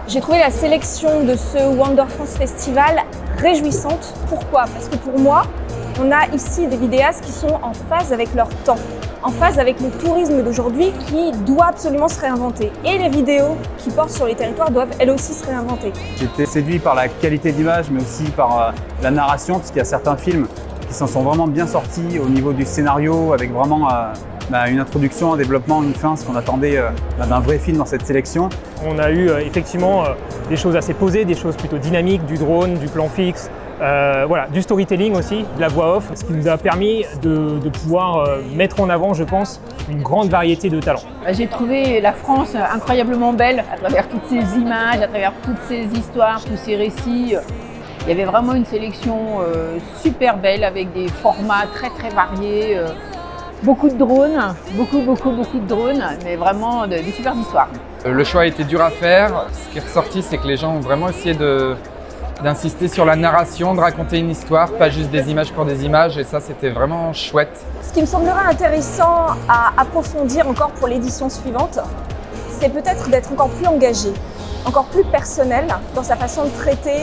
J'ai trouvé la sélection de ce Wander France Festival réjouissante. Pourquoi? Parce que pour moi, on a ici des vidéastes qui sont en phase avec leur temps, en phase avec le tourisme d'aujourd'hui qui doit absolument se réinventer. Et les vidéos qui portent sur les territoires doivent elles aussi se réinventer. J'étais séduit par la qualité d'image, mais aussi par la narration, parce qu'il y a certains films qui s'en sont vraiment bien sortis au niveau du scénario, avec vraiment une introduction, un développement, une fin, ce qu'on attendait d'un vrai film dans cette sélection. On a eu effectivement des choses assez posées, des choses plutôt dynamiques, du drone, du plan fixe, voilà, du storytelling aussi, de la voix off, ce qui nous a permis de pouvoir mettre en avant, je pense, une grande variété de talents. J'ai trouvé la France incroyablement belle à travers toutes ces images, à travers toutes ces histoires, tous ces récits. Il y avait vraiment une sélection super belle avec des formats très variés. Beaucoup de drones, beaucoup de drones, mais vraiment des super histoires. Le choix a été dur à faire. Ce qui est ressorti, c'est que les gens ont vraiment essayé d'insister sur la narration, de raconter une histoire, pas juste des images pour des images, et ça c'était vraiment chouette. Ce qui me semblerait intéressant à approfondir encore pour l'édition suivante, c'est peut-être d'être encore plus engagé, encore plus personnel dans sa façon de traiter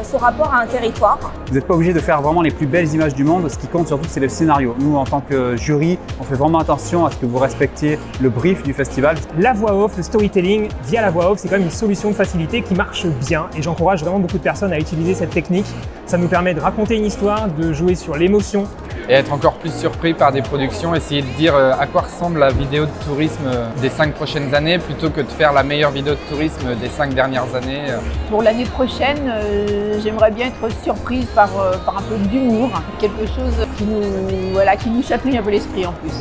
son rapport à un territoire. Vous n'êtes pas obligé de faire vraiment les plus belles images du monde, ce qui compte surtout c'est le scénario. Nous en tant que jury, on fait vraiment attention à ce que vous respectiez le brief du festival. La voix off, le storytelling via la voix off, c'est quand même une solution de facilité qui marche bien et j'encourage vraiment beaucoup de personnes à utiliser cette technique. Ça nous permet de raconter une histoire, de jouer sur l'émotion. Et être encore plus surpris par des productions, essayer de dire à quoi ressemble la vidéo de tourisme des 5 prochaines années plutôt que de faire la meilleure vidéo de tourisme des 5 dernières années. Pour l'année prochaine, j'aimerais bien être surprise par un peu d'humour, quelque chose qui nous chatouille un peu l'esprit en plus.